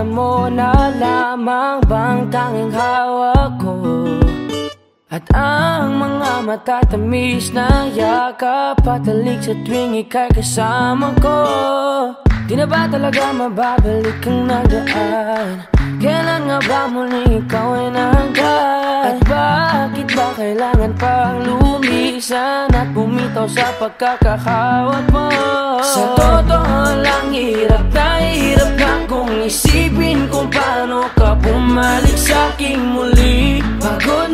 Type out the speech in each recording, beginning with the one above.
Malawakan mo na lamang bang tanging hawak ko, at ang mga matatamis na yakap patalig sa tuwing ika'y kasama ko. Di na ba talaga mababalik ang nagdaan? Kailan nga ba muli ikaw ay nahanggan? At bakit ba kailangan pang lumisan at bumitaw sa pagkakahawak mo? Sa totoo lang, hirap na kung isipin kung paano ka bumalik sa'king muli. Pagod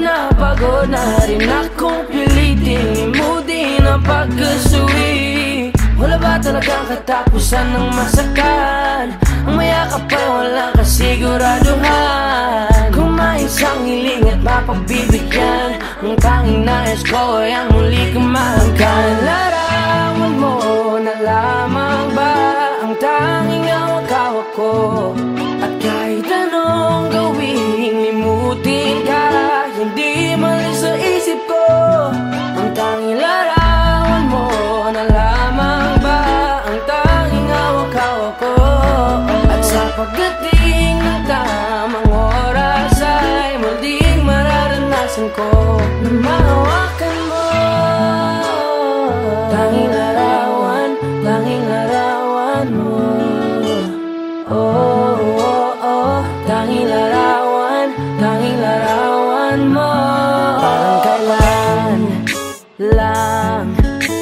na rin akong pilitin limutin ang pagkasuwi. Wala ba talagang katapusan ng masakan? Ang mayakap ay walang kasiguraduhan. Kung may isang hiling at mapagbibigyan, ang tanging nais ko ay ang muli kang mahanggan. Larawan mo na lamang ba ang tanging hawak-hawak ko, at kahit anong gawing limutin ka, hindi mali sa isip ko. Ang tanging larawan mo na lamang ba ang tanging hawak-hawak ko, at sa pagdating ng tamang oras ay muling mararanasan ko na mahawakan mo. Tanging larawan mo. Oh, oh, oh. Tanging larawan mo. Parang kailan lang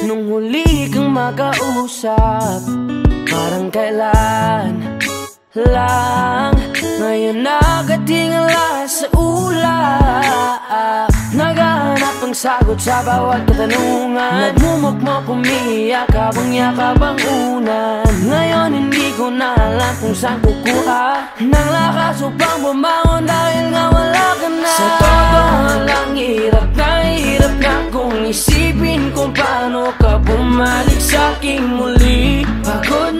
nung huli kang makausap, parang kailan lang ngayon nakatingala sa ulap. Naghahanap ng sagot sa bawat katanungan, nagmumukmok umiiyak habang yakap ang unan. Ngayon hindi ko na alam kung saan kukuha ng lakas upang bumangon dahil nga wala ka na. Sa totoo lang, hirap na kung isipin kung paano ka bumalik sa'king muli. Pagod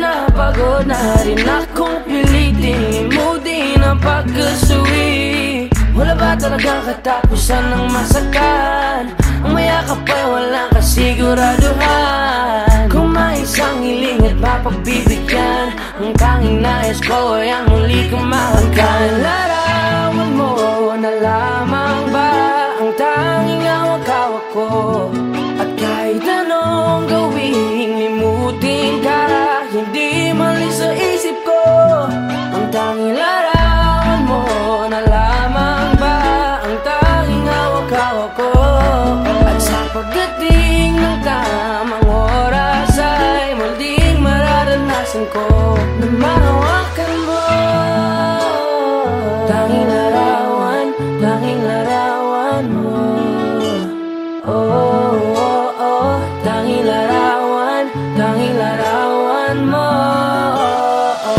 na rin akong pilitin limutin ang pagkasuwi. Wala ba talagang katapusan ng masakan? Ang mayakap ay walang kasiguraduhan. Kung may isang hiling at mapagbibigyan, ang tanging nais ko ay ang muli kang mahanggan. Larawan mo na lamang ba ang tanging hawak-hawak ko, at kahit anong gawing limutin ka, hindi mali sa isip ko. Ang tanging larawan mo na lamang ba ang tanging hawak-hawak ko, at sa pagdating ng tamang oras ay muling mararanasan ko na mahawakan mo. Tanging larawan mo. Oh, oh, oh. Tanging larawan mo.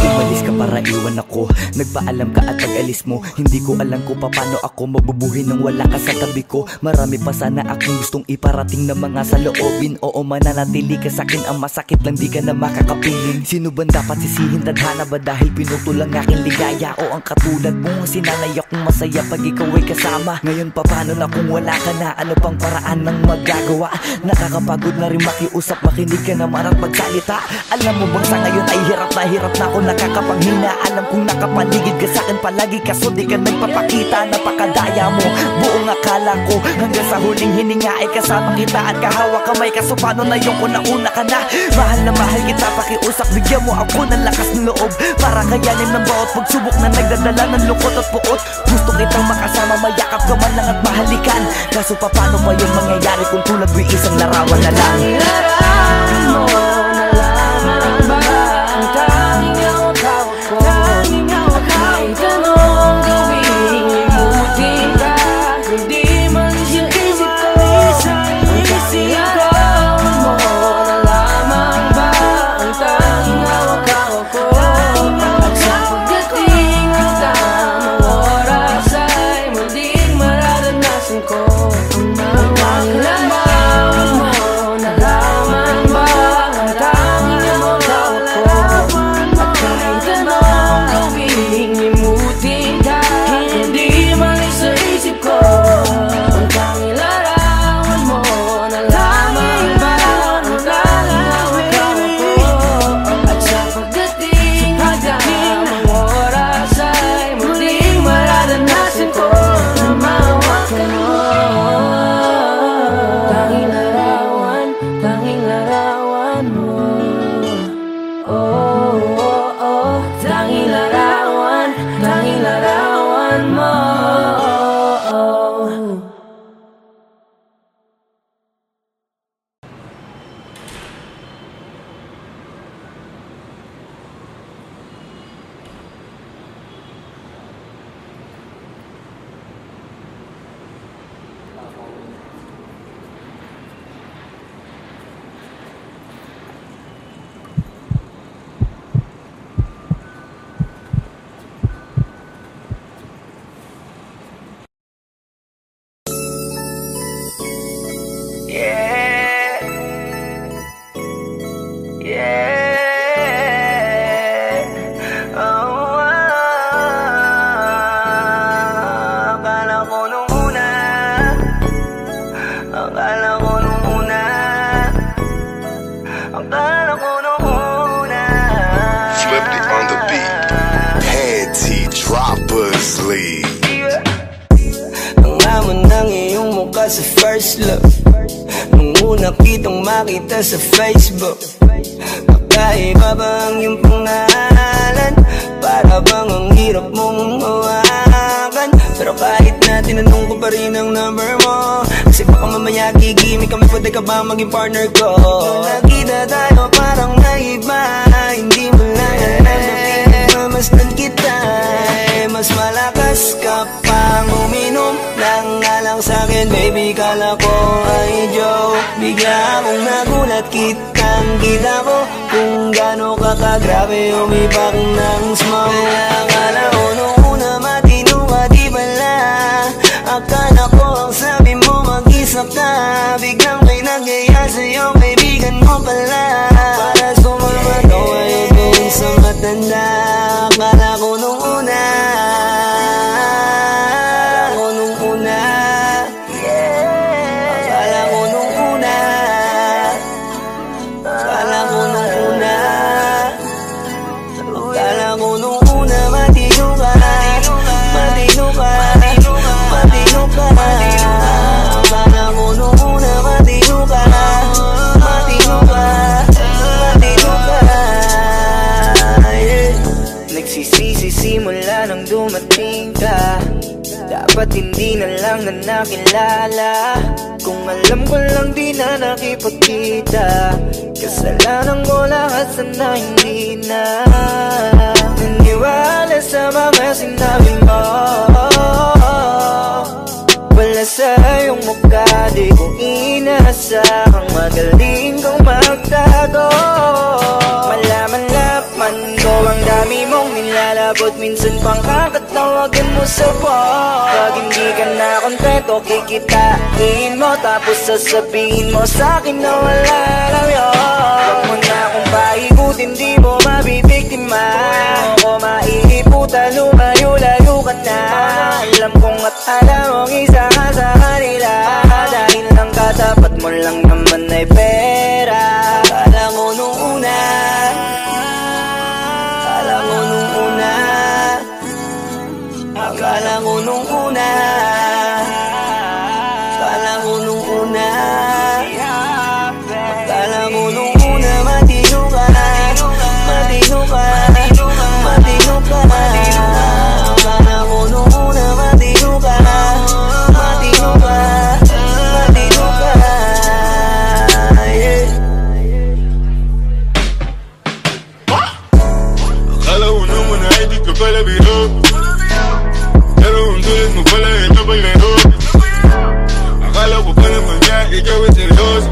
Umalis ka para iwan ako, nagpaalam ka at pag-alis mo, hindi ko alam kung paano ako mabubuhay nang wala ka sa tabi ko. Marami pa sana akong gustong iparating na mga saloobin. Oo, mananatili ka sa'kin, ang masakit lang di ka na makakapiling. Sino ba dapat sisihin, tadhana ba dahil pinutol ang aking ligaya? O ang katulad mong sinanay akong masaya pag ikaw ay kasama. Ngayon pa paano na kung wala ka na, ano pang paraan ng magagawa? Nakakapagod na rin makiusap, makinig ka naman at magsalita. Alam mo bang sa ngayon ay hirap na ako nakakapanghina. Alam kong nakapaligid ka sa'kin palagi, kaso di ka nagpapakita. Napakadaya mo, buong akala ko, hanggang sa huling hininga ay kasama kita at kahawak kamay. Kaso paano na yung kung nauna ka na? Mahal na mahal kita, pakiusap, bigyan mo ako ng lakas ng loob para kayanin ng bawat pagsubok na nagdadala ng lungkot at puot. Gusto kitang makasama, mayakap ka man lang at mahalikan. Kaso paano pa yung mangyayari kung tulad mo isang larawan na lang? Larawan mo na lamang ba ang tanging hawak-hawak ko, at kahit anong gawing limutin ka, hindi mali sa isip ko. Ang tanging larawan mo na lamang ba ang tanging hawak-hawak ko, at sa pagdating ng tamang oras ay muling mararanasan ko ang tanging larawan mo na lamang ba ang tanging larawan mo. Sa first love, nung una kitang makita sa Facebook, kakaiba ba ang iyong pangalan? Para bang ang hirap mong hawakan? Pero kahit na tinanong ko pa rin ang number mo, kasi baka mamaya gigimik kami, pwede ka ba maging partner ko? Nung nakita tayo parang naiba, hindi mo lang alam na pinagmamasdan kita. Mas malakas ka pang uminom ng alang sa'kin, baby, kala ko ay joke. Bigla akong nagulat, kitang-kita ko kung gaano ka kagrabe umipak ng smoke. Akala ko nung una matino ka, di bala. Akala ko ang sabi mo mag-isa ka, biglang may nagaya sa'yo, kaibigan mo pala. Para sumama daw ayaw doon sa matanda. Akala ko nung una, simula nang dumating ka, dapat hindi na lang na nakilala. Kung alam ko lang di na nakipagkita, kasalanan ko lahat, sana hindi na naniwala sa mga sinabi mo. Wala sa iyong mukha, di ko inasahang magaling kang magtago. Malaman-laman ko ang dami mong nilalabot, minsan pang kakatawagan mo sa phone. Pag hindi ka na kontento, kikitain mo, tapos sasabihin mo sa'kin na wala lang yun. Huwag mo na akong paikutin, di mo mabibiktima. Huwag mo maiiputan, lumayo-layo ka na. Alam kong at alam mong isa ka sa kanila, dahil lang katapat mo lang naman ay pera. Akala ko nung una, akala ko nung una, akala ko nung una, akala ko nung una, akala ko nung una, matino ka, matino ka, matino ka. Akala ko nung una, matino ka, matino ka, matino ka. Akala ko naman ay di ka pala biro, pero ang tulad mo pala ito paglaro. Akala ko pa naman niya ikaw ay seryoso,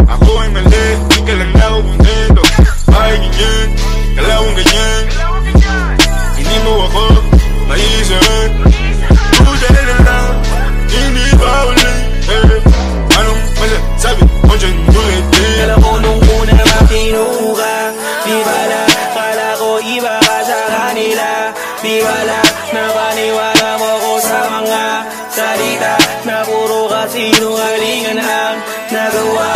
ako ay mali, di ka lang ako kontento. Bakit ganyan, kalawang ganyan, hindi mo ako maiisan. Buta na lang, hindi ba ulit, anong masasabi mo dyan ulit? Alam ko nung una matino ka, di bala, kala ko iba ka sa kanila. Di bala, napaniwala mo ko sa mga salita na puro kasinungalingan ang nagawa.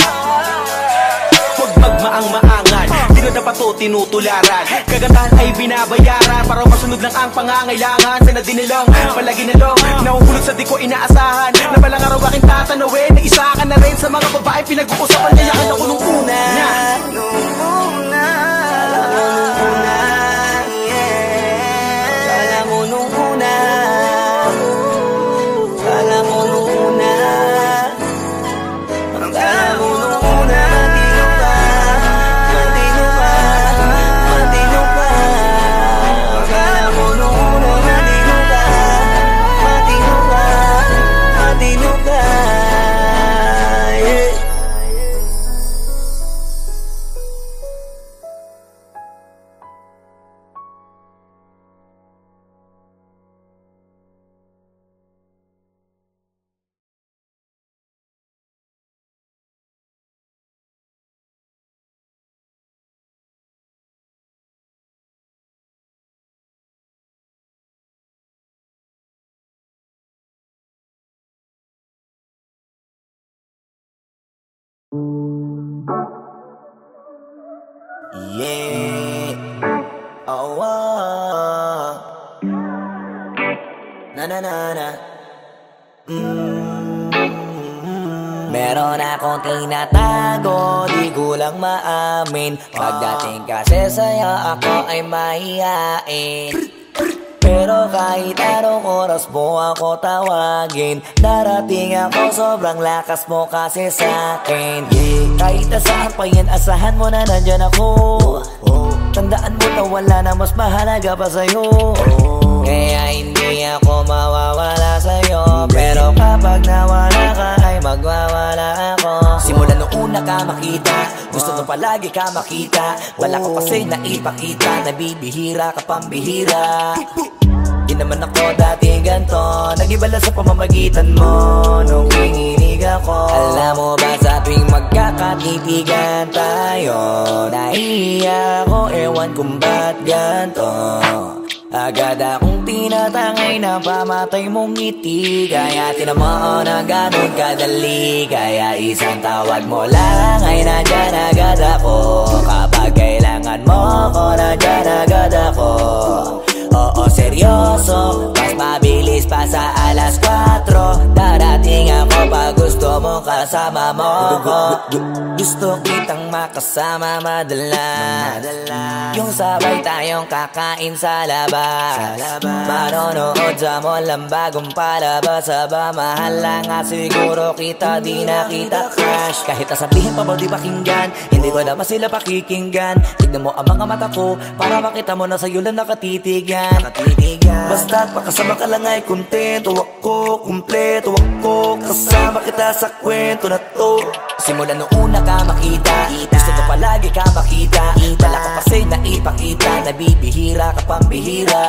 Huwag magmaang-maangan, di na dapat to tinutularan. Kagandahan ay binabayaran para masunod lang ang pangangailangan. Sana din nilang palagi na lang nahuhulog sa di ko inaasahan, na balang araw aking tatanawin na isa ka na rin sa mga babae pinag-uusapan. Kayakan ako nung una, nung una, alam mo nung una, Yeah. Oh, oh. Na na na na. Meron akong tinatago, di ko lang maamin. Pagdating kasi sa'yo ako ay mahihain. Pero kahit anong oras mo ako tawagin, darating ako, sobrang lakas mo kasi sa'kin. Kahit nasaan pa yan, asahan mo na nandyan ako. Tandaan mo na wala na mas mahalaga pa sa'yo. Kaya hindi ako mawawala sa'yo, pero kapag nawala ka ay magwawala ako. Simula nung una ka makita, gusto mo palagi ka makita. Wala ka kasi naipakita, nabibihira ka pambihira. Di naman ako dati ganto, nag-iba lang sa pamamagitan mo nung kininig ako. Alam mo ba sa tuwing magkakatitigan tayo, nahiya ako, ewan kung ba't ganto. Agad akong tinatangay na pamatay mong ngiti, kaya tinamaan na ganun kadali. Kaya isang tawag mo lang ay nandyan agad ako. Kapag kailangan mo ko, nandyan agad ako. Oo, seryoso, mas mabilis pa sa alas 4. Darating ako pag gusto mo kasama mo ko. Gusto kitang makasama madalas, yung sabay tayong kakain sa labas, manonood sa mall ang bagong palabas. Aba, mahal lang nga siguro kita, di na kita crush. Kahit nasabihin pa ba di pakinggan, hindi ko naman sila pakikinggan. Tignan mo ang mga mata ko, para makita mo na sa'yo lang nakatitigan. Basta't makasama ka lang ay kontento ako, kumpleto ako. Kasama kita sa kwento na to. Simula nung una ka makita, gusto ko palagi ka makita. Wala ka kasi naipakita, nabibihira ka pambihira.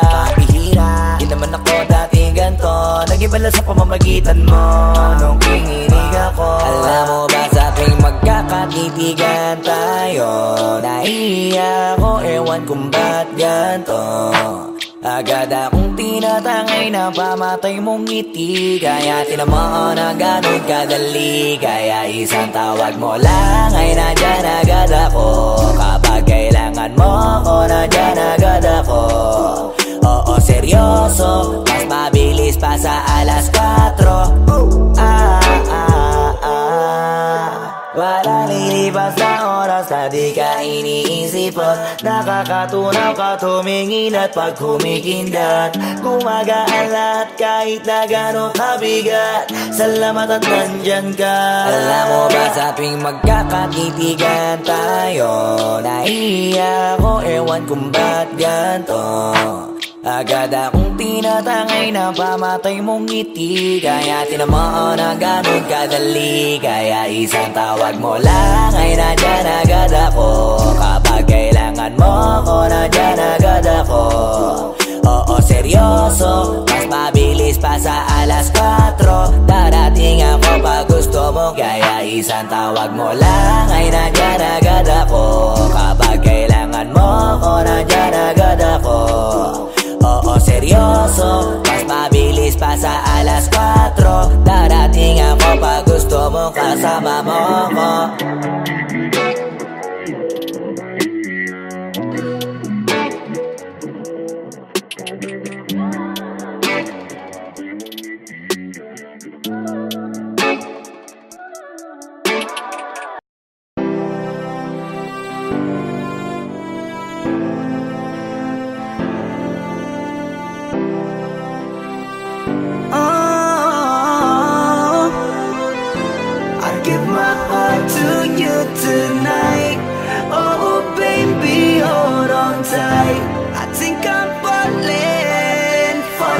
Di naman ako dati ganto, nag-iba lang sa pamamagitan mo nung kininig ako. Alam mo ba sa tuwing magkakatitigan tayo, nahiya ako, ewan kung ba't ganto. Agad akong tinatangay na pamatay mong ngiti, kaya tinamaan na ganun kadali. Kaya isang tawag mo lang ay nandyan agad ako. Kapag kailangan mo ko, nandyan agad ako. Oo, seryoso, mas mabilis pa sa alas 4. Wala lilipas na oras na di ka iniisipot. Nakakatunaw ka tumingin at pag humikindat, gumagaan lahat kahit na gano'ng kabigat. Salamat at nandyan ka. Alam mo ba sa tuwing magkakatitigan tayo, nahiya ako, ewan kung ba't ganto. Agad akong tinatangay na pamatay mong ngiti, kaya tinamaan na ganun kadali. Kaya isang tawag mo lang ay nandyan agad ako. Kapag kailangan mo ko, nandyan agad ako. Oo, seryoso, mas mabilis pa sa alas 4. Darating ako pag gusto mo, kaya isang tawag mo lang ay nandyan agad ako. Kapag kailangan mo ko, nandyan agad ako. Oo, seryoso, mas mabilis pa sa alas 4. Darating ako pag gusto mo kasama mo ko. Tonight, oh baby, hold on tight. I think I'm falling for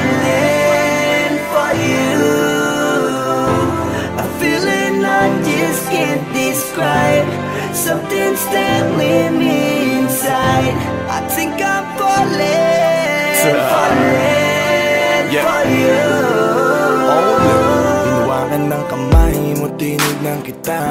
you. A feeling I just can't describe. Something's telling me inside. I think I'm falling for you. Hinawakan ng kamay mo, tinig tinignan kita,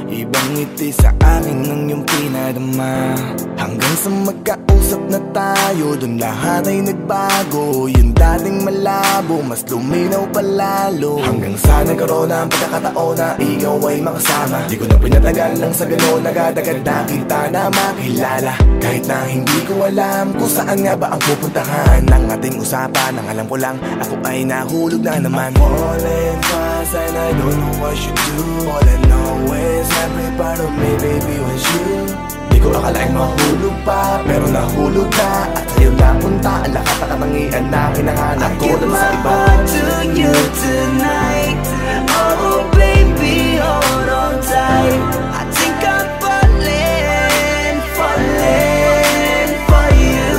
ibang ngiti sa akin ng iyong pinadama. Hanggang sa magkausap na tayo, dun lahat ay nagbago. Yung dating malabo, mas luminaw palalo. Hanggang sa nagkaroon na ang pagkakataon na ikaw ay makasama. Di ko na pinatagal lang sa gano'n, nagadagad na kita na makilala. Kahit na hindi ko alam kung saan nga ba ang pupuntahan ng ating usapan. Ang alam ko lang, ako ay nahulog na naman. I'm falling fast and I don't know what you do. All I know is every part of me, baby, was you. Di ko akalaing mahulog pa, pero nahulog na. At sa'yo napunta, ang lakas na katangian na kinahanap ko dun sa iba. I give my heart to you tonight. Oh baby, hold on tight. I think I'm falling, falling for you.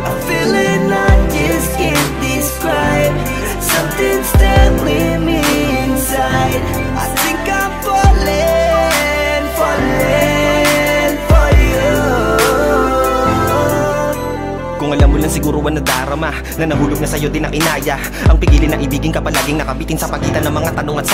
A feeling I just can't describe. Something's telling me inside. I think I'm falling, falling for you. Kung alam mo lang siguro ang nadarama na nahulog na sa'yo din ang inaya. Ang pigilin na ibigin ka palaging nakabitin sa pagitan ng mga tanong at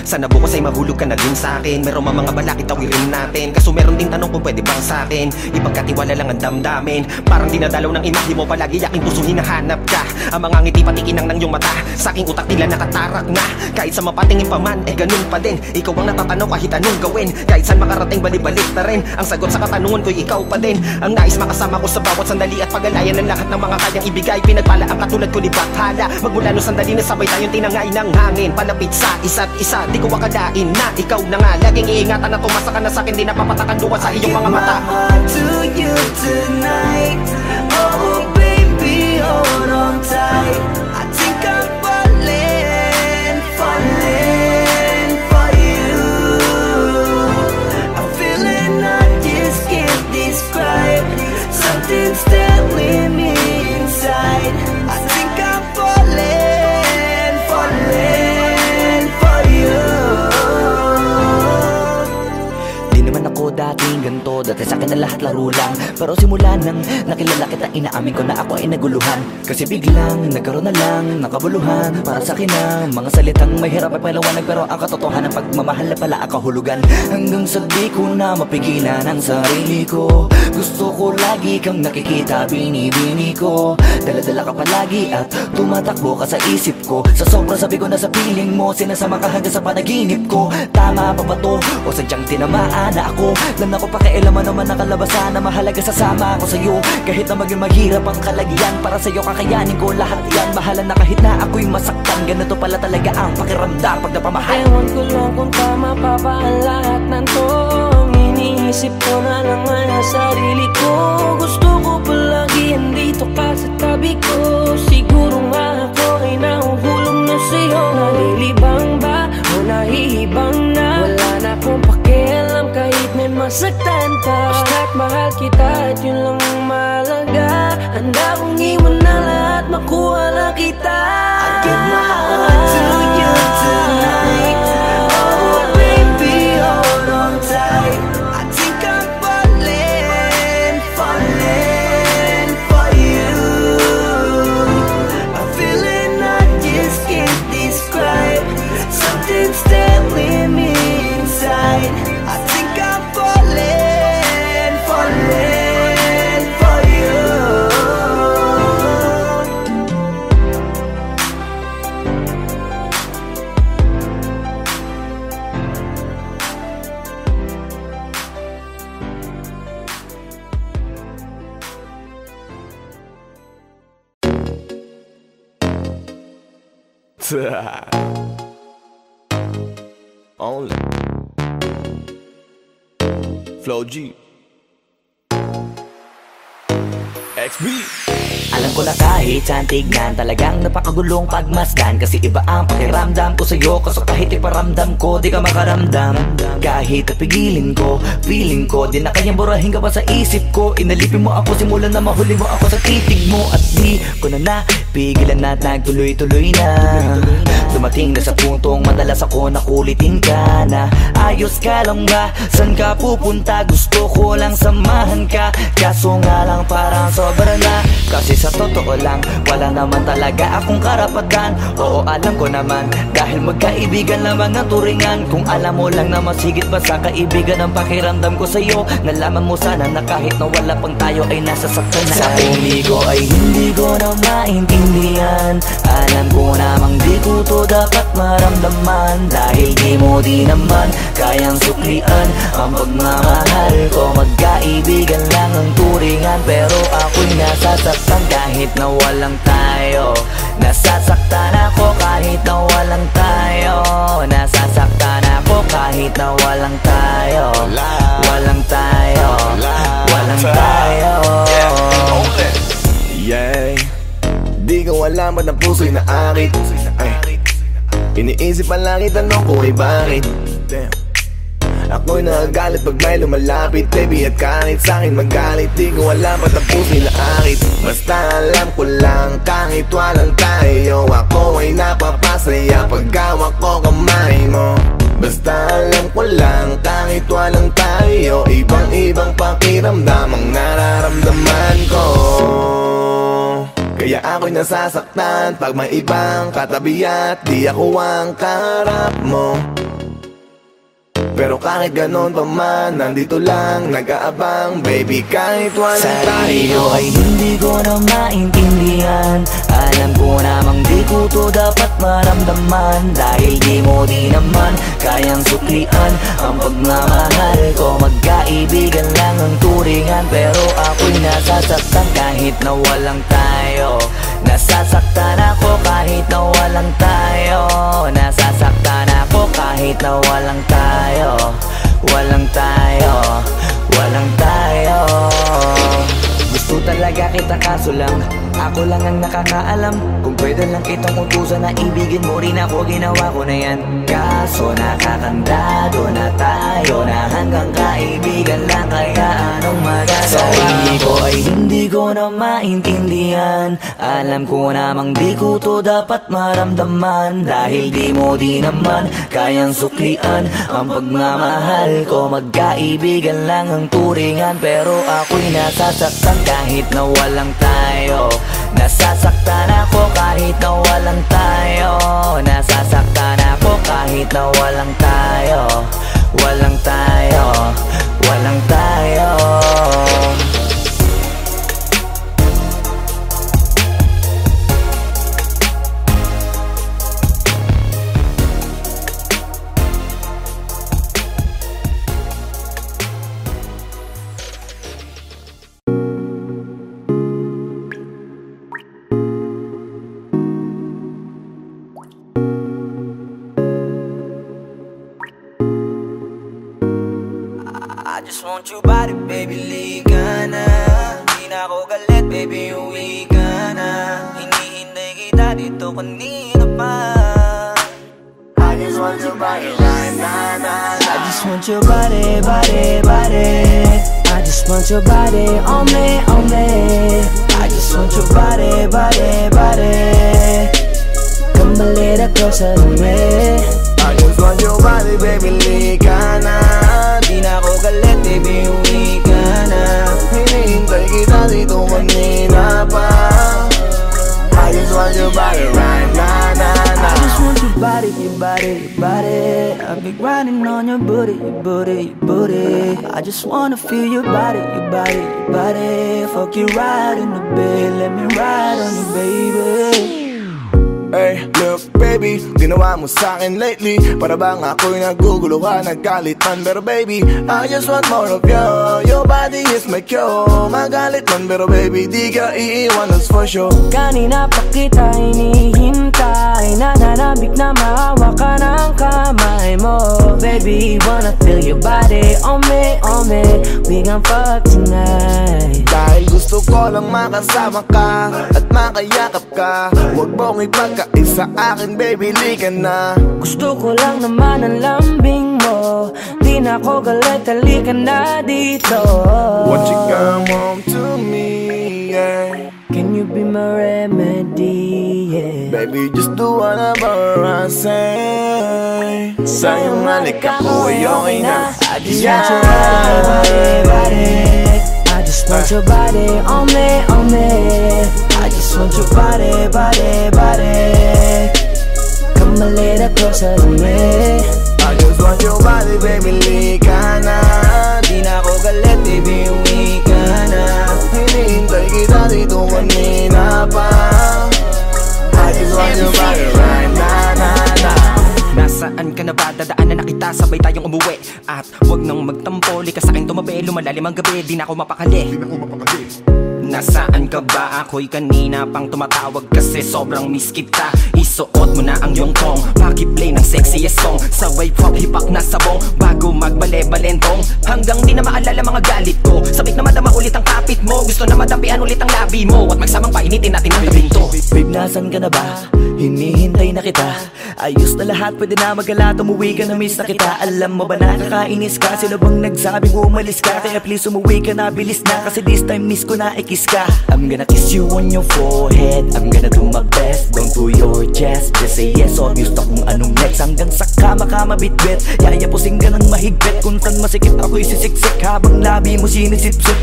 sana bukas ay mahulog ka na din sa'kin. Meron mga balakid tawirin natin, kaso meron din tanong kung pwede bang sa'kin ipagkatiwala lang ang damdamin. Parang dinadalaw ng imahe mo palagi aking puso hinahanap ka. Ang mga ngiti patikinang ng iyong mata sa aking utak tila nakatarak na. Kahit sa mapatingin pa man, ganun pa din. Ikaw ang natatanaw kahit anong gawin. Kahit saan makarating balibalik na rin. Ang sagot sa katanungan ko'y ikaw pa din. Ang nais makasama ko sa bawat sandali at pag-alayan ng lahat ng mga kayang ibigay. Pinagpala ang katulad ko ni Bathala. Magmula no sandali na sabay tayong tinangay ng hangin. Palapit sa isa't isa, di ko akalain na ikaw na nga. Laging iingatan na tumasa ka na sa'kin, di napapatakan duwa sa iyong mga mata. I give my heart to you tonight. Oh baby, hold on tight. I think I'm falling, falling for you. A feeling I just can't describe. Something's telling me inside. I think I'm falling, falling for you. Di naman ako dating ganito, dati sa'kin na lahat laro lang. Pero simula nang nakilala kita, inaamin ko na ako ay naguluhan. Kasi biglang nagkaroon na lang ng kabuluhan. Para sa'kin ang mga salitang may hirap ay paliwanag, pero ang katotohanan pagmamahal na pala ang kahulugan. Hanggang sa di ko na mapigilan ang sarili ko. Gusto ko lagi kang nakikita, binibini ko. Dala-dala ka palagi at tumatakbo ka sa isip ko. Sa sobrang sabi ko na sa piling mo, sinasama ka hanggang sa panaginip ko. Tama pa ba to? O sadyang tinamaan na ako? Lang ako pakialaman naman nakalabasan na mahalaga sasama ako sa'yo. Kahit na maging maghirap ang kalagyan, para sa'yo kakayanin ko lahat yan. Mahala na kahit na ako'y masaktan, ganito pala talaga ang pakiramdam pag napamahal. Ewan ko lang kung tama pa ba ang lahat ng to. Iniisip ko na lang ang sarili ko. Gusto ko palagi andito ka sa tabi ko. Siguro nga ako ay nahuhulog na sa'yo. Nalilibang ba o nahihibang na? Wala na akong pakialam kahit may masaktan pa. Basta't mahal kita at yun lang ang mahalaga. Handa kong iwan na lahat, makuha lang kita. I give my heart to you tonight. Oh baby, hold on tight. I think I'm falling, falling for you. A feeling I just can't describe. Something's telling me inside. I think I'm falling, falling for you. Only Flow G XB. Alam ko na kahit saan tignan, talagang napakagulong pagmasdan. Kasi iba ang pakiramdam ko sa'yo, kaso kahit iparamdam ko, di ka makaramdam. Kahit napigilin ko, feeling ko, di na kayang burahin ka pa sa isip ko. Inalipin mo ako, simulan na mahuli mo ako sa titig mo. At di ko na napigilan na nagtuloy-tuloy na. Dumating na sa puntong madalas ako nakulitin ka na. Ayos ka lang ba? San ka pupunta? Gusto ko lang samahan ka. Kaso nga lang parang sobra na. Kasi sa totoo lang, wala naman talaga akong karapatan. Oo, alam ko naman, dahil magkaibigan lamang ang turingan. Kung alam mo lang na mas higit pa sa kaibigan ang pakiramdam ko sa'yo, nalaman mo sana na kahit na wala pang tayo ay nasasaktan na. Sa umigo ay hindi ko na maintindihan. Alam ko namang di ko to dapat maramdaman, dahil di mo di naman kayang suklian ang pagmamahal ko. Magkaibigan lang ang turingan, pero ako'y nasasaktan kahit na walang tayo. Nasasaktan ako kahit na walang tayo. Nasasaktan ako kahit na walang tayo. Walang tayo. Walang tayo. Yeah, di ko alam ba't ang puso'y naarit. Iniisip pa lang itanong ko ay bakit. Ako'y nagagalit pag may lumalapit, baby, at kahit sa'kin magalit. Di ko alam ba't ang puso'y naarit. Basta alam ko lang kahit walang tayo, ako ay napapasaya pag hawak ko kamay mo. Basta alam ko lang kahit walang tayo, ibang-ibang pakiramdam ang nararamdaman ko. Kaya ako'y nasasaktan pag may ibang katabi at di ako ang kaharap mo. Pero kahit ganon pa man, nandito lang nag-aabang, baby, kahit walang tayo. Sarili ko ay hindi ko na maintindihan. Alam ko namang di ko to dapat maramdaman, dahil di mo di naman kayang suklian ang pagmamahal ko. Magkaibigan lang ang turingan, pero ako'y nasasaktan kahit na walang tayo. Nasasaktan ako kahit na walang tayo. Nasasaktan ako kahit na walang tayo. Walang tayo. Walang tayo. Gusto talaga kita kaso lang ako lang ang nakakaalam. Kung pwede lang kitang utusan na ibigin mo rin ako, ginawa ko na yan. Kaso nakakandado na tayo na hanggang kaibigan lang, kaya anong magagawa? Sarili ko ay hindi ko na maintindihan. Alam ko namang di ko to dapat maramdaman, dahil di mo di naman kayang suklian ang pagmamahal ko. Magkaibigan lang ang turingan, pero ako'y nasasaktan kahit na walang tayo. Nasasaktan ako kahit na walang tayo. Nasasaktan ako kahit na walang tayo. Walang tayo. Walang tayo. I just want your body, baby, liga na. Di na ako galit, baby, uwi ka na. Hinihintay kita dito kanina pa. I just want your body, I just want your body, body, body. I just want your body on me, on me. I just want your body, body, body. Come a little closer to me. I just want your body, baby, liga na. Di na ako galit, baby, uwi ka na. Hinihintay kita dito kanina pa. I just want your body right now, I just want your body, your body, your body. I've been grinding on your booty, your booty, your booty. I just wanna feel your body, your body, your body. Fuck you right in the bed, let me ride on you, baby. Hey, look baby, ginawa mo sa'kin lately, para bang ako'y naguguluhan, nagkalitan. Pero baby, I just want more of you. Your body is my cure. Magalit man, pero baby, di ka iiwan, that's for sure. Kanina pa kita hinihintay, nananabik na mahawa ka ng kamay mo. Baby, wanna feel your body on me, on me. We gon' fuck tonight. Dahil gusto ko lang makasama ka at makayakap ka. Huwag mong ipagkaisa akin, baby, liga na. Gusto ko lang naman ang lambing mo. Di na ako galit, halika na dito. Won't you come home to me, yeah. Can you be my remedy, yeah. Baby, just do whatever I say. Sa'yong halik ako ay okay na. I just want your body, body. I just want your body on me, on me. sa dumi. I just want your body, baby, lika na. Di na ako galit, baby, uwi ka na. Hinihintay kita dito kanina pa. I just want your body right na. Nasaan ka na ba? Dadaanan na kita, sabay tayong umuwi. At wag nang magtampo, lika sa'kin tumabi. Lumalalim ang gabi, di na ako mapakali. Nasaan ka ba? Ako'y kanina pang tumatawag kasi sobrang miss kita. Isuot mo na ang iyong tong, pakiplay ng sexiest song. Sabay pop hipak na sabong, bago magbale-balentong. Hanggang di na maalala mga galit ko. Sabik na madama ulit ang kapit mo. Gusto na madampian ulit ang labi mo. At magsamang painitin natin ang gabing to. Babe, nasan ka na ba? Hinihintay na kita. Ayos na lahat, pwede na magala. Umuwi ka na, miss na kita. Alam mo ba nakakainis ka? Sino bang nagsabing umalis ka? Kaya please umuwi ka na, bilis na. Kasi this time miss ko na ikis ka. I'm gonna kiss you on your forehead. I'm gonna do my best, down to your chest. Just say yes, obvious na kung anong next. Hanggang sa kama ka mabitbit. Yayapusing ka ng mahigpit. Kung saan masikip ako'y sisiksik, habang labi mo sinisipsip.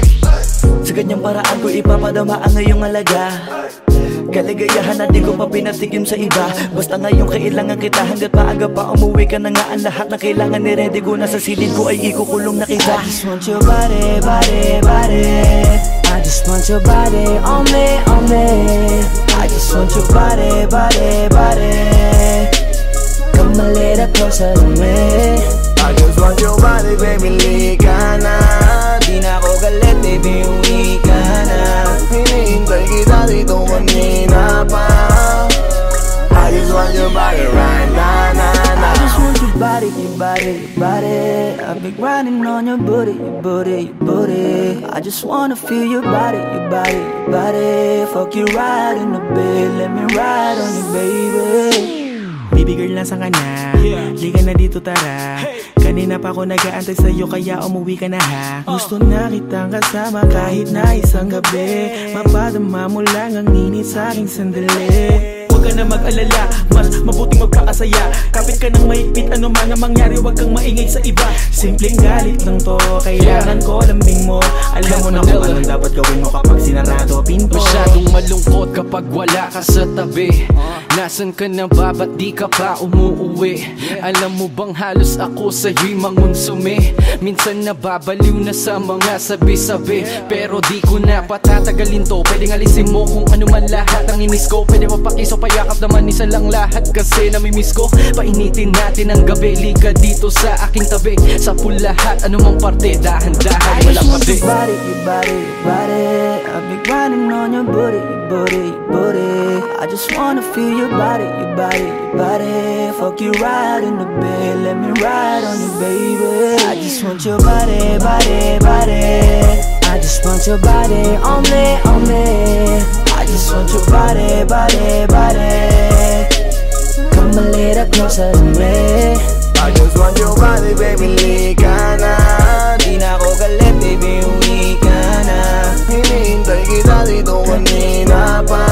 Sa ganyang paraan ko ipapadama ang ngayong alaga. Kaligayahan na di ko pa pinatigim sa iba. Basta ngayon kailangan kita. Hanggat maaga pa umuwi ka na nga. Ang lahat na kailangan ni-ready ko na sa silid ko ay ikukulong na kita. I just want your body, body, body. I just want your body on me, on me. I just want your body, body, body. Come a little closer to me. I just want your body, baby, lika na. Di na ako galit, baby, uwi ka na. Hinihintay kita dito kanina pa. I just want your body right na. I just want your body, your body, your body. I've been grinding on your booty, your booty, your booty. I just wanna feel your body, your body, your body. Fuck you right in the bed, let me ride on you, baby. Baby girl, nasan ka na? Liga na dito, tara. Kanina pa ako nag-aantay sa'yo, kaya umuwi ka na ha. Gusto na kitang kasama kahit na isang gabi. Mapadama mo lang ang init sa'king sandali. Huwag ka na mag-alala, mas mabuting magpakasaya. Kapit ka ng mahigpit, ano man ang mangyari, huwag kang maingay sa iba. Simpleng galit lang to, kailangan ko lambing mo. Alam mo na kung anong dapat gawin mo kapag sinarado pinto. Masyadong malungkot kapag wala ka sa tabi. Nasaan ka na ba? Ba't di ka pa umuuwi? Alam mo bang halos ako sa'yo'y mangunsumi? Minsan nababaliw na sa mga sabi-sabi, pero di ko na patatagalin to. Pwedeng alisin mo kung ano man lahat ang imiss ko. Pwede mapakiso, payakap naman isa lang lahat kasi namimiss ko. Painitin natin ang gabi, liga dito sa aking tabi. Sa lahat, anumang parte, dahan-dahan, walang pati. Your body, your body, your body. I've been grinding on your booty, your booty, your booty. I just wanna feel your body, your body, your body. Fuck you right in the bed, let me ride on you, baby. I just want your body, body, body. I just want your body on me, on me. I just want your body, body, body. Come a little closer to me. I just want your body, baby, lika na. Di na ako galit, baby, uwi ka na. Hinihintay kita dito kanina pa.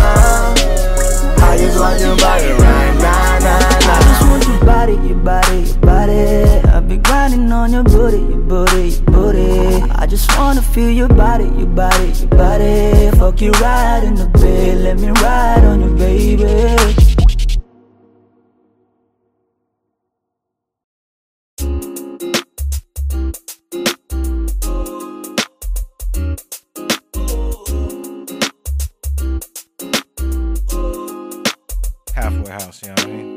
I just want your body right na. I just want your body, your body, your body. I've been grinding on your booty, your booty, your booty. I just wanna feel your body, your body, your body. Fuck you right in the bed, let me ride on you, baby. Halfway house, you know what I mean?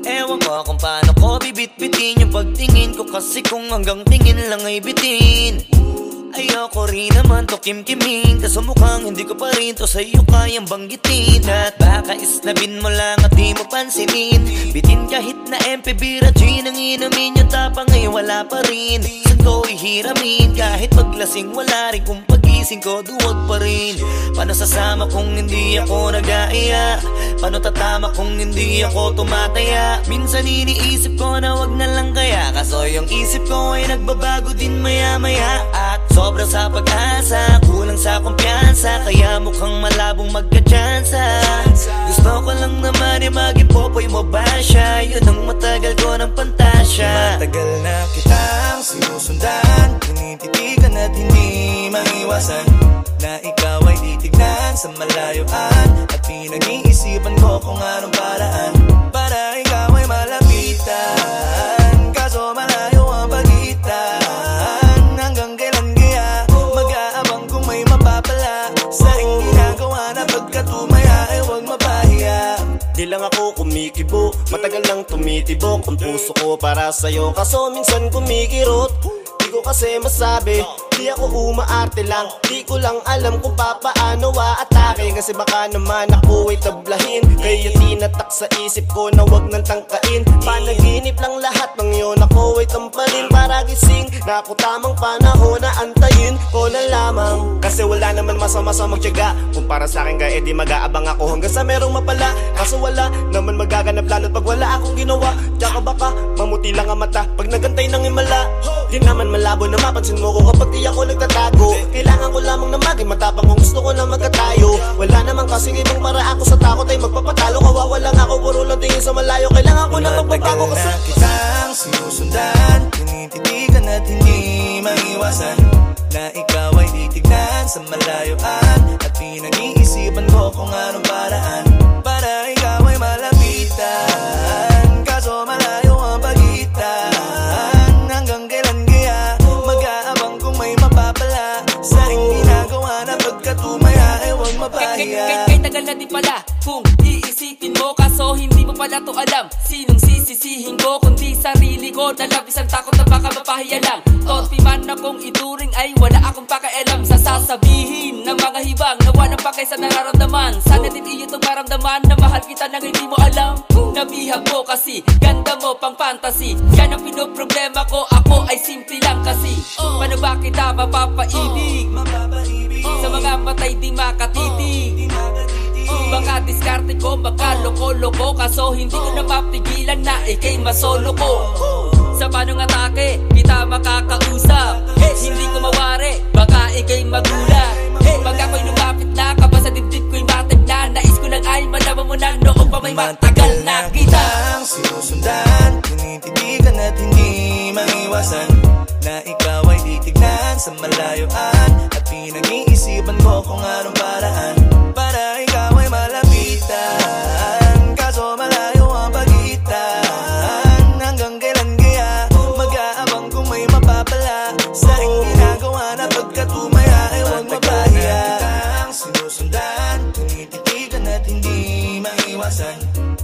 Ewan ko kung paano ko bibit-bitin yung pagtingin ko, kasi kung hanggang tingin lang ay bitin. Ayoko rin naman to kim-kiming, kaso mukhang hindi ko pa rin to sa'yo kayang banggitin. At baka isnabin mo lang at di mo pansinin. Bitin kahit na MP, bira, gin ang inumin. Yung tapang ay wala pa rin. Saan ko ihiramin? Kahit paglasing wala rin. Kung pagising ko duwag pa rin. Paano sasama kung hindi ako nag-aaya? Paano tatama kung hindi ako tumataya? Minsan iniisip ko na wag na lang kaya, kaso yung isip ko ay nagbabago din maya-maya. At sobra sa pag-asa, kulang sa kumpiyansa, kaya mukhang malabong magka-tsansa. Gusto ko lang naman yung mag-ipopoy mo ba siya? Yun ang matagal ko ng pantasya. Matagal na kitang sinusundan, tinititigan at hindi maiwasan na ikaw ay titignan sa malayuan. At pinag-iisipan ko kung anong paraan para ikaw ay malapit. tumaya ay huwag mapahiya. Di lang ako kumikibo, matagal nang tumitibok ang puso ko para sa'yo, kaso minsan kumikirot. Di ko kasi masabi, di ako umaarte lang, di ko lang alam kung papaano atake. Kasi baka naman ako ay tablahin, kaya tinatak sa isip ko na wag nang tangkain. Panaginip lang lahat ng yun, ako ay tampalin para gising na ako tamang panahon na antayin ko na lamang. Kasi wala naman masama sa magtiyaga, kung para sa akin kaya di mag-aabang ako hanggang sa merong mapala. Kaso wala naman magaganap lalo't pag wala akong ginawa. Tsaka baka mamuti lang ang mata pag nagantay ng himala. Di naman malabo na mapansin mo ko kapag di ako nagtatago. Kailangan ko lamang na maging matapang kung gusto ko na magkatayo. Wala naman kasing ibang para ako sa takot ay magpapatalo. Kawawa lang ako, puro lang tingin sa malayo. Kailangan ko na magbabago kasi na kitang sinusundan, tinititigan at hindi maiwasan na ikaw ay titignan sa malayuan. At pinag-iisipan ko kung anong paraan para ikaw ay malapitan. Kaso malayo ang pagitan, hanggang kailan kaya mag-aabang kung may mapapala sa aking ginagawa na pagkatumaya ay huwag mapahiya. Kay tagal na di pala kung iisipin mo, kaso hindi mo pala to alam. Sinong sisisihin ko kundi sarili ko, na labis ang takot na baka mapahiya lang. Tonti man akong ituring ay wala akong pakialam sa sasabihin ng mga hibang na walang pakay sa nararamdaman. Sana din iyo itong maramdaman na mahal kita nang hindi mo alam. Nabihag mo kasi, ganda mo pang fantasy. Yan ang pinoproblema ko, ako ay simple lang kasi. Paano ba kita mapapaibig sa mga matay di makatitig? Baka diskarte ko, baka loko-loko, kaso hindi ko na mapigilan na ikay masolo ko. Sa panong atake, kita makakausap. Hindi ko mawari, baka ikay magulat. Pag ako'y lumapit na, kaba sa dibdib ko'y matib na. Nais ko lang ay malaman mo na noong pa may matagal na kita. Sinusundan, tinititigan at hindi maiwasan na ikaw ay titignan sa malayuan. At pinag-iisipan ko kung anong paraan para ikaw ay malapitan. Kaso malayo ang pagitan, hanggang kailan kaya mag-aabang kung may mapapala sa aking ginagawa na pagkatumaya ay huwag mapahiya. Sinusundan, tinititigan at hindi maiwasan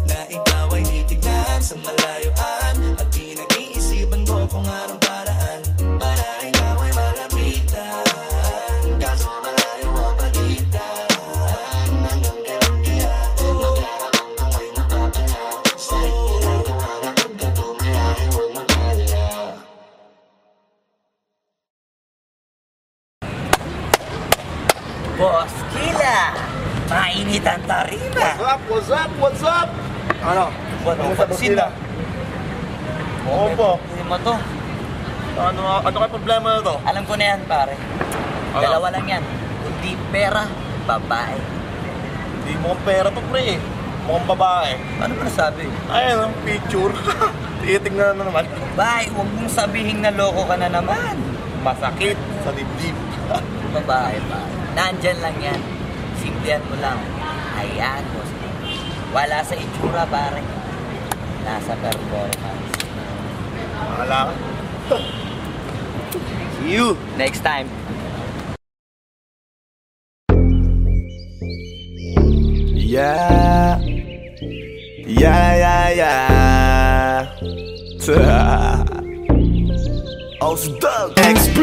na ikaw ay titignan sa malayuan. At pinag-iisipan ko kung anong paraan para ikaw ay malapitan. Kaso malayo ang pagitan, hanggang kailan kaya mag-aabang kung may mapapala sa aking ginagawa na pagkatumaya ay huwag mapahiya. Boss Kila, mainit ang tarima. What's up? What's up? Ano? Ano pansin na? Oo po. Hindi mo to. Ano kayo problema na to? Alam ko na yan, pare. Ano? Dalawa lang yan. Kundi pera, babae. Hindi mo pera to, pre. Mukhang babae. Ano ba nasabi? Ayun, picture. Titingnan na naman. Bay, huwag mong sabihin na loko ka na naman. Masakit sa dibdib. Babae, pare. Nandyan lang yan. Simplihan mo lang. Ayan, boss. Wala sa itsura, pare. Nasa performance. Wala ka. See you next time. Yeah. Osdog XP.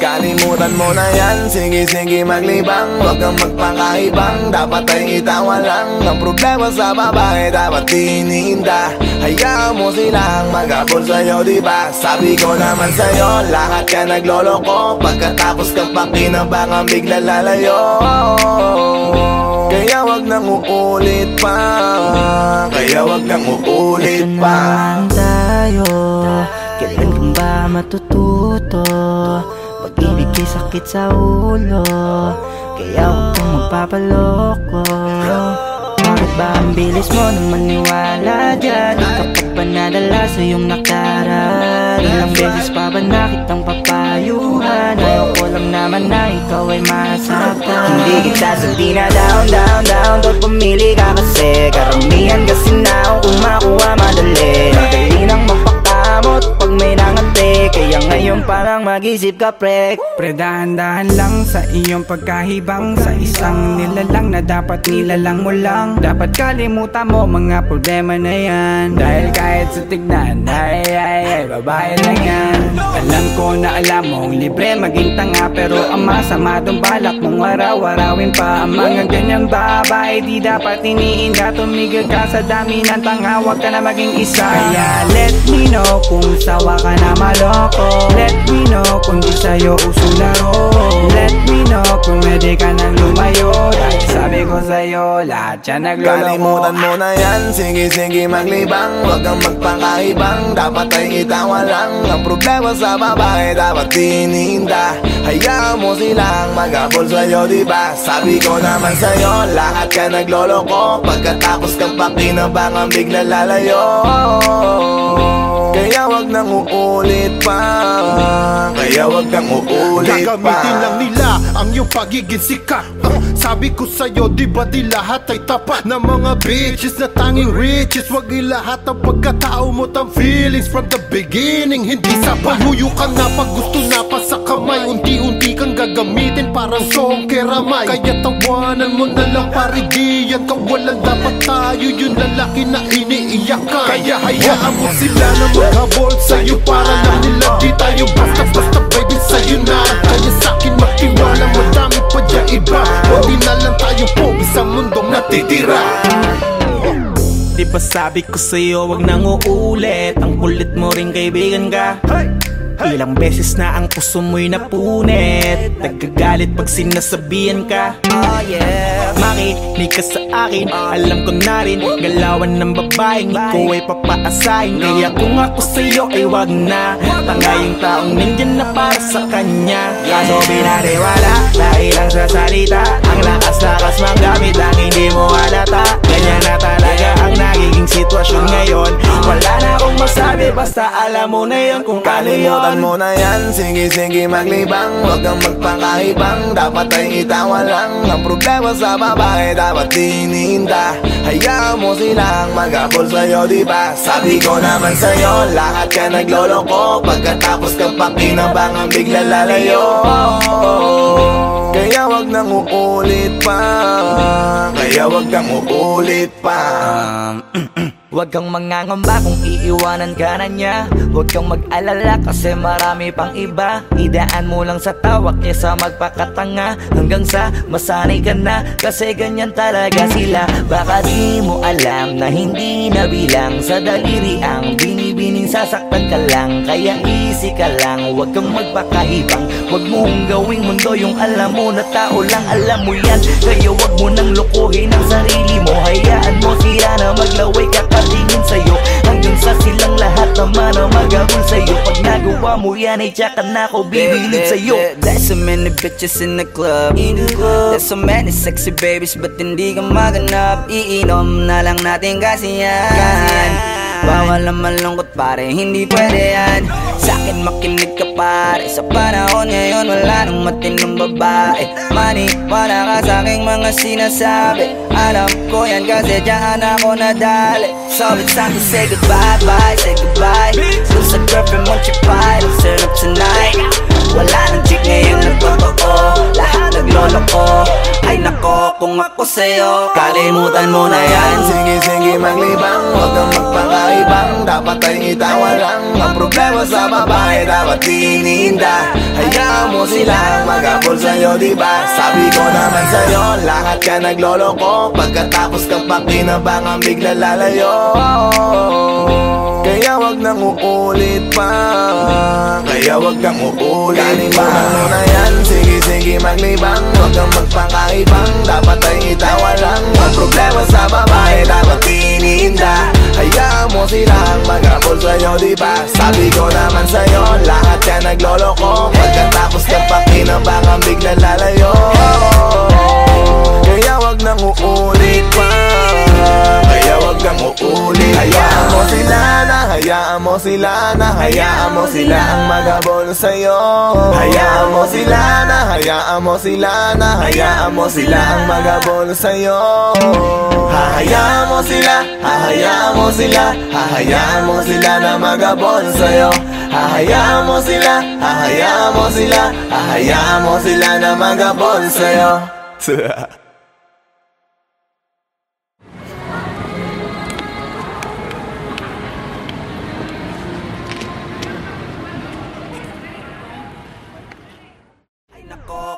Kalimutan mo na yan, sige maglibang. Huwag kang magpakaibang, dapat ay itawa lang. Ang problema sa babae, dapat tinihinda. Hayaan mo silang mag-abol sa'yo, diba? Sabi ko naman sa'yo, lahat ka nagloloko. Pagkatapos kang pakinabang, bigla lalayo. Kaya wag nang uulit pa, kaya wag nang uulit pa. Ito naman tayo, kailan ba matututo? Pag-ibig kay sakit sa ulo, kaya huwag kang magpapaloko. Bakit ba ang bilis mo na maniwala dyan? Di ka pa ba nadala sa iyong nakaraan? Ilang beses pa ba nakitang papayuhan? Ayoko lang naman na ikaw ay masaktan. Hindi kita sabi na down, down, down. Pag pumili ka kasi karamihan kasi na kung makuha madali. mag-isip ka, pre. Pre, dahan-dahan lang sa iyong pagkahibang. Sa isang nilalang na dapat nilalang mo lang. Dapat kalimutan mo mga problema na yan. Dahil kahit sa tignan, ay, babae lang yan. Alam ko na alam mong libre maging tanga, pero ang masama dong balak mong araw-arawin pa. Ang mga ganyang babae di dapat iniinda. Tumigil ka sa dami ng tanga, wag ka na maging isa. Kaya let me know kung sawa ka na maloko. Let me know kung di sa'yo uso laro. Let me know kung pwede ka nang lumayo. Dahil sabi ko sa'yo, lahat yan nagloloko. Kalimutan mo na yan, sige maglibang. Huwag kang magpakaibang, dapat ay itawa lang. Ang problema sa babae, dapat tininda. Hayaan mo silang mag-abol sa'yo, diba? Sabi ko naman sa'yo, lahat ka nagloloko. Pagkatapos kang pakinabangan, bigla lalayo. Kaya wag nang uulit pa. Kaya wag kang uulit pa. Gagamitin lang nila ang iyong pagiging sikat. Sabi ko sa'yo, di ba di lahat ay tapat na mga bitches na tanging riches. Wag ilahat ang pagkatao mo tang feelings from the beginning. Hindi sa pahuyo ka na pag gusto na pa sa kamay. Unti-unti kang gagamitin parang song keramay. Kaya tawanan mo na lang paridiyan. Kawalan dapat tayo yung lalaki na iniiyakan. Kaya hayaan mo sila na maghabol sa'yo para lang nila di tayo basta-basta baby sa'yo na. Kaya sa'kin magtiwala, madami pa dyan iba. Hindi na lang tayo po isang mundong natitira. Di ba sabi ko sa'yo, wag nang uulit. Ang kulit mo rin kaibigan ka. Ilang beses na ang puso mo'y napunit. Nagkagalit pag sinasabihan ka. Makinig ka sa akin, alam ko na rin galawan ng babaeng ikaw ay papaasahin. Kaya kung ako sa'yo ay wag na. Tanga yung taong nandyan na para sa kanya. Kaso binariwala dahil lang sa salita. Ang lakas-lakas magamit ang hindi mo halata. Ganyan na talaga ang nagiging sitwasyon ngayon. Wala na akong masabi, basta alam mo na yun kung ano yun. Kalimutan mo na yan, sige maglibang. Huwag kang magpakaibang, dapat ay itawa lang. Ang problema sa babae, dapat tininda. Hayaan mo silang mag-abol sa'yo, diba? Sabi ko naman sa'yo, lahat ka nagloloko. Pagkatapos kang pakinabangan, bigla lalayo. Kaya wag nang uulit pa. Kaya wag kang uulit pa. Huwag kang mangangamba kung iiwanan ka na niya. Huwag kang mag-alala kasi marami pang iba. Idaan mo lang sa tawak niya sa magpakatanga. Hanggang sa masanay ka na, kasi ganyan talaga sila. Baka di mo alam na hindi na bilang sa daliri ang binibining sasaktan ka lang. Kaya easy ka lang, huwag kang magpakahibang. Huwag mong gawing mundo yung alam mo na tao lang alam mo yan. Kaya huwag mo nang lokohin ang sarili mo. Hayaan mo sila na maglaway ka tingin sa'yo. Hanggang sa silang lahat naman ang mag-abol sa'yo. Pag nagawa mo yan ay tsaka na ako bibilid sa'yo. There's so many bitches in the club. There's so many sexy babies, but hindi ka maganap. Iinom na lang natin kasi yan. Bawal naman lungkot pare, hindi pwede yan. Sa'kin makinig ka pare, sa panahon ngayon wala nang matinong babae. Maniwala ka sa'king mga sinasabi. Alam ko yan kasi dyan ako nadali. So it's time to say goodbye, bye, say goodbye. Dun sa girlfriend mo chipay, let's turn up tonight. Wala nang chick ngayon nagtotoo, lahat nagloloko. Ay nako, kung ako sa'yo, kalimutan mo na yan. Sige maglibang, huwag kang magpakaibang. Dapat ay itawa lang. Ang problema sa babae, dapat tininda. Hayaan mo silang mag-abol sa'yo, diba? Sabi ko naman sa'yo, lahat ka nagloloko. Pagkatapos kang pakinabangan, bigla lalayo. Kaya wag nang uulit pa. Kaya wag kang uulit pa. Kalimutan mo na yan, sige maglibang. Huwag kang magpakaibang, dapat ay itawa lang. Ang problema sa babae, dapat tininda. Hayaan mo silang mag-abol sa'yo, diba? Sabi ko naman sa'yo, lahat ka nagloloko. Pagkatapos kang pakinabangan, bigla lalayo. Kaya wag nang uulit pa. Kaya wag kang uulit. Hayaan mo sila na, hayaan mo sila na, hayaan mo sila ang mag-abol sa'yo. Hayaan mo sila na, hayaan mo sila na, hayaan mo sila ang mag-abol sa'yo. Hahayaan mo sila, hahayaan mo sila, hahayaan mo sila na mag-abol sa'yo. Hahayaan mo sila, hahayaan mo sila, hahayaan mo sila na magabol sa'yo.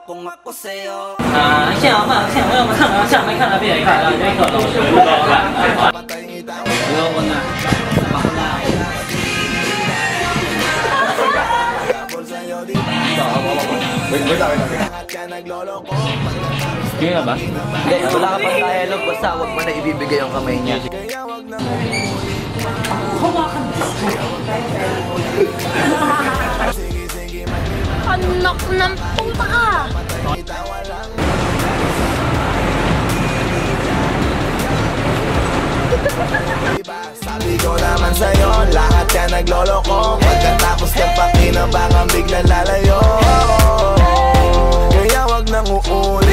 Kung ako sa'yo 想嘛，想要看啊，想没看啊，别看啊，这个老师不好看。不要问啊。Kaya ba? Hindi, wala ka pang dialogue, basta wag mo na ibibigay ang kamay niya. Anak ng puta ka! Sabi ko naman sa'yo, lahat yan nagloloko. Pagkatapos ng pakinabangan biglang lalayo. Kaya wag nang uul